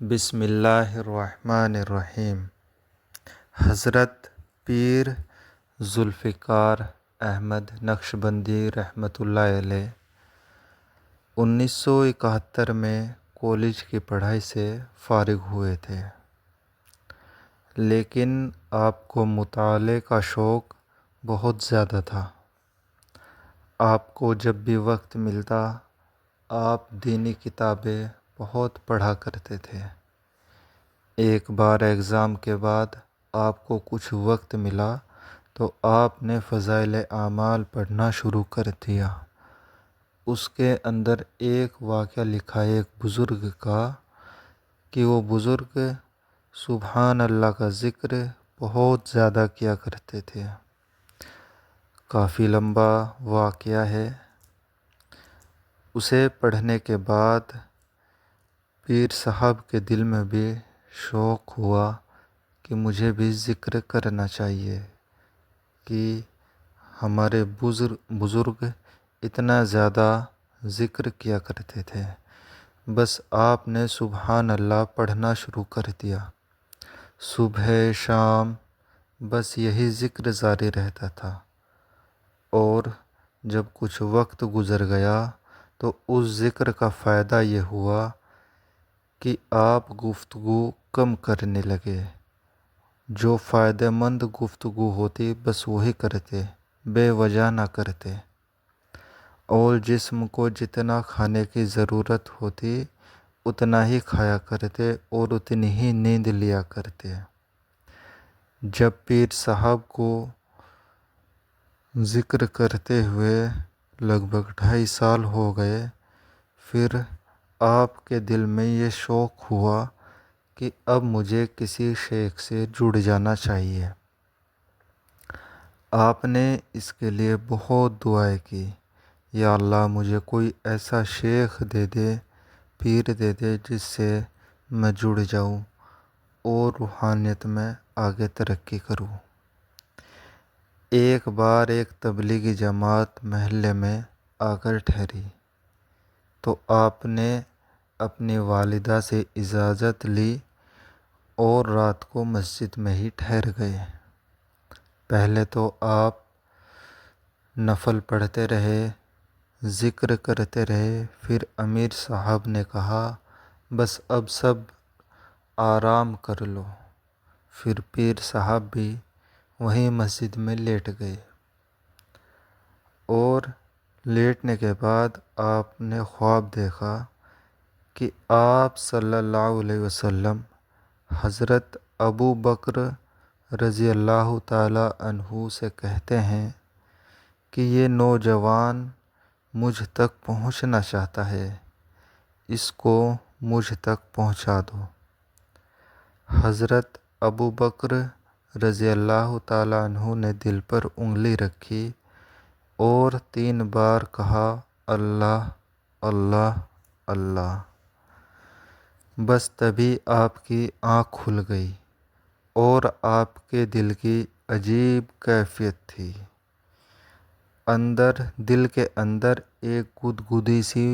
بسم اللہ الرحمن الرحیم۔ حضرت پیر ذوالفقار احمد نقشبندی رحمۃ اللہ علیہ 1971 میں کالج کی پڑھائی سے فارغ ہوئے تھے، لیکن آپ کو مطالعے کا شوق بہت زیادہ تھا۔ آپ کو جب بھی وقت ملتا آپ دینی کتابیں بہت پڑھا کرتے تھے۔ ایک بار ایگزام کے بعد آپ کو کچھ وقت ملا تو آپ نے فضائل اعمال پڑھنا شروع کر دیا۔ اس کے اندر ایک واقعہ لکھا ہے ایک بزرگ کا کہ وہ بزرگ سبحان اللہ کا ذکر بہت زیادہ کیا کرتے تھے۔ کافی لمبا واقعہ ہے۔ اسے پڑھنے کے بعد پیر صاحب کے دل میں بھی شوق ہوا کہ مجھے بھی ذکر کرنا چاہیے کہ ہمارے بزرگ اتنا زیادہ ذکر کیا کرتے تھے۔ بس آپ نے سبحان اللہ پڑھنا شروع کر دیا۔ صبح شام بس یہی ذکر جاری رہتا تھا، اور جب کچھ وقت گزر گیا تو اس ذکر کا فائدہ یہ ہوا کہ آپ گفتگو کم کرنے لگے۔ جو فائدہ مند گفتگو ہوتی بس وہی کرتے، بے وجہ نہ کرتے، اور جسم کو جتنا کھانے کی ضرورت ہوتی اتنا ہی کھایا کرتے اور اتنی ہی نیند لیا کرتے۔ جب پیر صاحب کو ذکر کرتے ہوئے لگ بھگ 2.5 سال ہو گئے، پھر آپ کے دل میں یہ شوق ہوا کہ اب مجھے کسی شیخ سے جڑ جانا چاہیے۔ آپ نے اس کے لیے بہت دعائیں کی، یا اللہ مجھے کوئی ایسا شیخ دے دے، پیر دے دے جس سے میں جڑ جاؤں اور روحانیت میں آگے ترقی کروں۔ ایک بار ایک تبلیغی جماعت محلے میں آ کر ٹھہری تو آپ نے اپنی والدہ سے اجازت لی اور رات کو مسجد میں ہی ٹھہر گئے۔ پہلے تو آپ نفل پڑھتے رہے، ذکر کرتے رہے، پھر امیر صاحب نے کہا بس اب سب آرام کر لو۔ پھر پیر صاحب بھی وہیں مسجد میں لیٹ گئے، اور لیٹنے کے بعد آپ نے خواب دیکھا کہ آپ صلی اللہ علیہ وسلم حضرت ابو بکر رضی اللہ تعالی عنہ سے کہتے ہیں کہ یہ نوجوان مجھ تک پہنچنا چاہتا ہے، اس کو مجھ تک پہنچا دو۔ حضرت ابو بکر رضی اللہ تعالی عنہ نے دل پر انگلی رکھی اور 3 بار کہا اللہ اللہ اللہ۔ بس تبھی آپ کی آنکھ کھل گئی اور آپ کے دل کی عجیب کیفیت تھی۔ دل کے اندر ایک گدگدی سی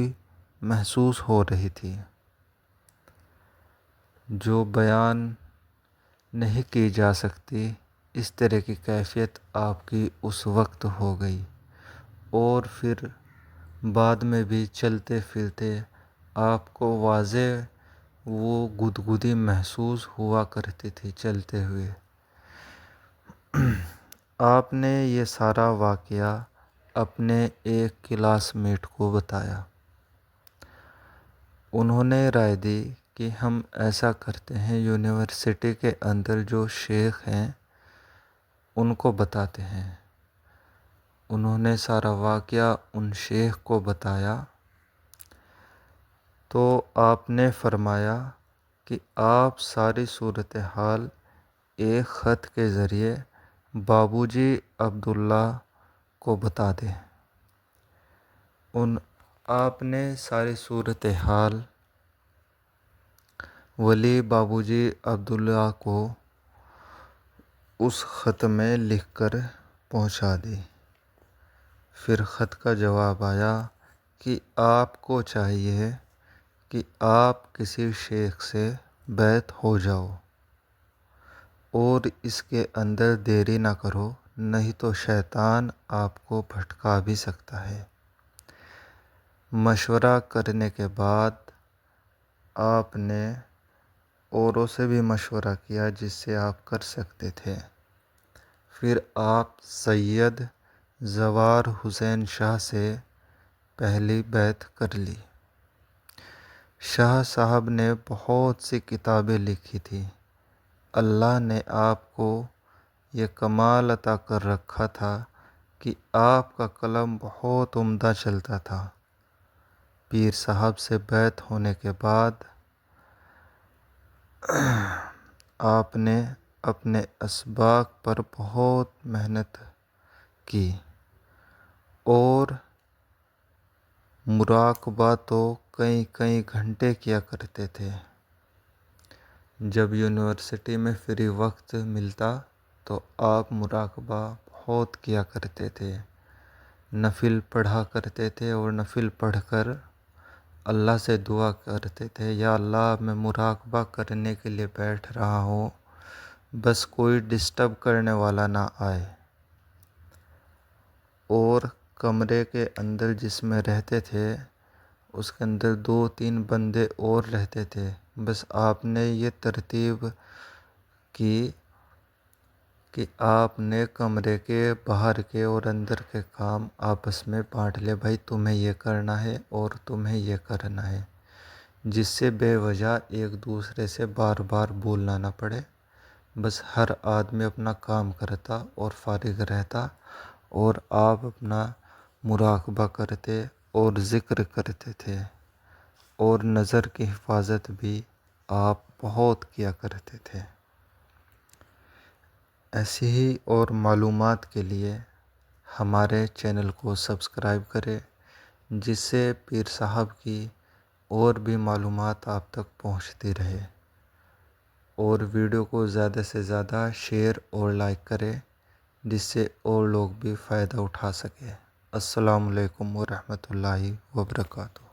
محسوس ہو رہی تھی جو بیان نہیں کی جا سکتی۔ اس طرح کی کیفیت آپ کی اس وقت ہو گئی، اور پھر بعد میں بھی چلتے پھرتے آپ کو واضح وہ گدگدی محسوس ہوا کرتی تھی چلتے ہوئے۔ آپ نے یہ سارا واقعہ اپنے ایک کلاس میٹ کو بتایا۔ انہوں نے رائے دی کہ ہم ایسا کرتے ہیں، یونیورسٹی کے اندر جو شیخ ہیں ان کو بتاتے ہیں۔ انہوں نے سارا واقعہ ان شیخ کو بتایا تو آپ نے فرمایا کہ آپ ساری صورتحال ایک خط کے ذریعے بابو جی عبداللہ کو بتا دیں۔ آپ نے ساری صورتحال ولی بابو جی عبداللہ کو اس خط میں لکھ کر پہنچا دی۔ پھر خط کا جواب آیا کہ آپ کو چاہیے کہ آپ کسی شیخ سے بیت ہو جاؤ اور اس کے اندر دیری نہ کرو، نہیں تو شیطان آپ کو بھٹکا بھی سکتا ہے۔ مشورہ کرنے کے بعد آپ نے اوروں سے بھی مشورہ کیا جس سے آپ کر سکتے تھے۔ پھر آپ سید زوار حسین شاہ سے پہلی بیعت کر لی۔ شاہ صاحب نے بہت سی کتابیں لکھی تھی۔ اللہ نے آپ کو یہ کمال عطا کر رکھا تھا کہ آپ کا قلم بہت عمدہ چلتا تھا۔ پیر صاحب سے بیعت ہونے کے بعد آپ نے اپنے اسباق پر بہت محنت کی اور مراقبہ تو کئی گھنٹے کیا کرتے تھے۔ جب یونیورسٹی میں فری وقت ملتا تو آپ مراقبہ بہت کیا کرتے تھے، نفل پڑھا کرتے تھے اور نفل پڑھ کر اللہ سے دعا کرتے تھے، یا اللہ میں مراقبہ کرنے کے لیے بیٹھ رہا ہوں، بس کوئی ڈسٹرب کرنے والا نہ آئے۔ اور کمرے کے اندر جس میں رہتے تھے اس کے اندر 2-3 بندے اور رہتے تھے، بس آپ نے یہ ترتیب کی کہ آپ نے کمرے کے باہر کے اور اندر کے کام آپس میں بانٹ لے، بھائی تمہیں یہ کرنا ہے اور تمہیں یہ کرنا ہے، جس سے بے وجہ ایک دوسرے سے بار بار بولنا نہ پڑے، بس ہر آدمی اپنا کام کرتا اور فارغ رہتا اور آپ اپنا مراقبہ کرتے اور ذکر کرتے تھے، اور نظر کی حفاظت بھی آپ بہت کیا کرتے تھے۔ ایسی ہی اور معلومات کے لیے ہمارے چینل کو سبسکرائب کریں، جس سے پیر صاحب کی اور بھی معلومات آپ تک پہنچتی رہے، اور ویڈیو کو زیادہ سے زیادہ شیئر اور لائک کریں جس سے اور لوگ بھی فائدہ اٹھا سکیں۔ السلام علیکم ورحمۃ اللہ وبرکاتہ۔